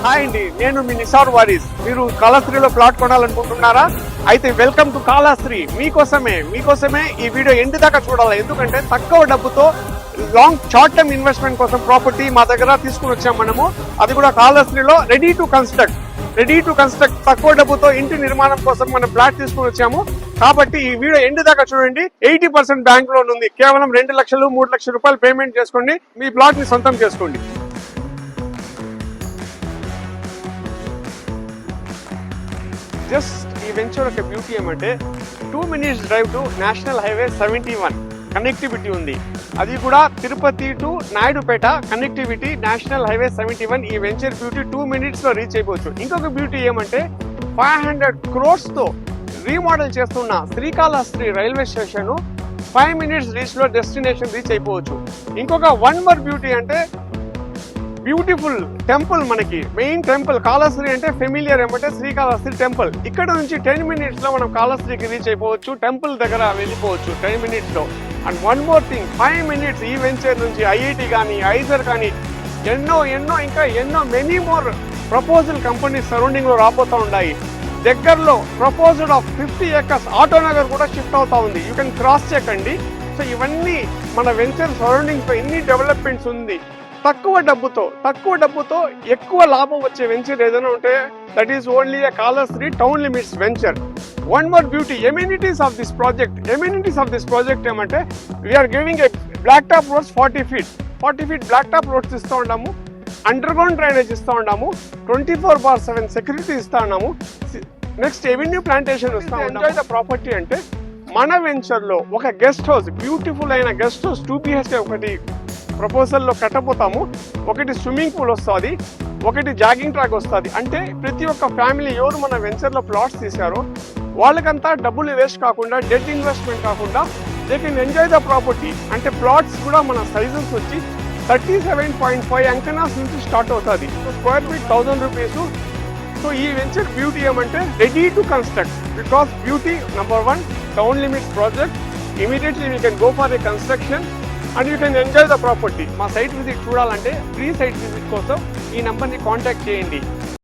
Hi అండి, నేను మీ నిసార్ వారీస్. మీరు కాళాస్త్రిలో ప్లాట్ కొనాలనుకుంటున్నారా? అయితే వెల్కమ్ టు కాళాస్త్రి. మీకోసమే ఈ వీడియో ఎండ్ దాకా చూడాలి. ఎందుకంటే తక్కువ డబ్బుతో లాంగ్ షార్ట్ టర్మ్ ఇన్వెస్ట్మెంట్ కోసం ప్రాపర్టీ మా దగ్గర తీసుకుని వచ్చాం మనము. అది కూడా కాళాస్త్రిలో రెడీ టు కన్స్ట్రక్ట్ తక్కువ డబ్బుతో ఇంటి నిర్మాణం కోసం మనం ఫ్లాట్ తీసుకుని వచ్చాము. కాబట్టి ఈ వీడియో ఎండ్ దాకా చూడండి. 80% బ్యాంక్ లోన్ ఉంది. కేవలం 2 లక్షలు 3 లక్షల రూపాయలు పేమెంట్ చేసుకోండి, మీ ప్లాట్ ని సొంతం చేసుకోండి. జస్ట్ ఈ వెంచర్ ఒక బ్యూటీ ఏమంటే 2 minutes drive to national highway 71 connectivity ఉంది. అది కూడా Tirupati to Naidupeta connectivity national highway 71. ఈ వెంచర్ బ్యూటీ 2 minutes లో రీచ్ అయిపోవచ్చు. ఇంకొక బ్యూటీ ఏమంటే 500 crores తో రీమోడల్ చేస్తున్న Srikalahasti railway station 5 minutes reach లో డెస్టినేషన్ రీచ్ అయిపోవచ్చు. ఇంకొక 1 more బ్యూటీ అంటే బ్యూటిఫుల్ టెంపుల్. మనకి మెయిన్ టెంపుల్ కాళహస్తి అంటే ఫెమిలియర్ ఏమంటే శ్రీకాళహస్తి టెంపుల్. ఇక్కడ నుంచి 10 minutes లో మనం కాళహస్తికి రీచ్ అయిపోవచ్చు. టెంపుల్ దగ్గర వెళ్ళిపోవచ్చు 10 minutes లో. అండ్ 1 more థింగ్, 5 minutes ఈ వెంచర్ నుంచి ఐఐటి కానీ ఐజర్ కానీ ఎన్నో many more proposal companies surrounding లో రాబోతూ ఉన్నాయి. దగ్గరలో ప్రపోజల్ ఆఫ్ 50 acres ఆటోనగర్ కూడా షిఫ్ట్ అవుతా ఉంది. యూ కెన్ క్రాస్ చెక్ అండి. సో ఇవన్నీ మన వెంచర్ సరౌండింగ్స్ లో ఎన్ని డెవలప్మెంట్స్ ఉంది. తక్కువ డబ్బుతో ఎక్కువ లాభం వచ్చే వెంచర్ ఏదైనా ఉంటే that is only a Kalahasti town limits venture. 1 more beauty, amenities of this project ఏమంటే we are giving a black top roads 40 feet black top roads ఇస్తూ ఉన్నాము. అండర్ గ్రౌండ్ డ్రైనేజ్ ఇస్తూ ఉన్నాము. 24/7 సెక్యూరిటీ ఇస్తూ ఉన్నాము. నెక్స్ట్ ఎవెన్యూ ప్లాంటేషన్ ఇస్తూ ఉన్నాము. ఎంజాయ్ ద ప్రాపర్టీ అంటే మన వెంచర్ లో ఒక గెస్ట్ హౌస్, బ్యూటిఫుల్ అయిన గెస్ట్ హౌస్ 2 BHK ఒకటి ప్రపోజల్లో కట్టబోతాము. ఒకటి స్విమ్మింగ్ పూల్ వస్తుంది, ఒకటి జాగింగ్ ట్రాక్ వస్తుంది. అంటే ప్రతి ఒక్క ఫ్యామిలీ ఎవరు మన వెంచర్లో ప్లాట్స్ తీశారో వాళ్ళకంతా డబ్బులు వేస్ట్ కాకుండా, డెడ్ ఇన్వెస్ట్మెంట్ కాకుండా they can enjoy the property. అంటే ప్లాట్స్ కూడా మన సైజెస్ వచ్చి 37.5 అంకనాస్ నుంచి స్టార్ట్ అవుతుంది. Square feet 1000 rupees. సో ఈ వెంచర్ బ్యూటీ ఏమంటే ready to construct. Because beauty number 1 town limits project. Immediately we can go for a construction and you can enjoy the property. మా site visit చూడాలంటే free site visit కోసం ఈ నెంబర్ని contact చేయండి.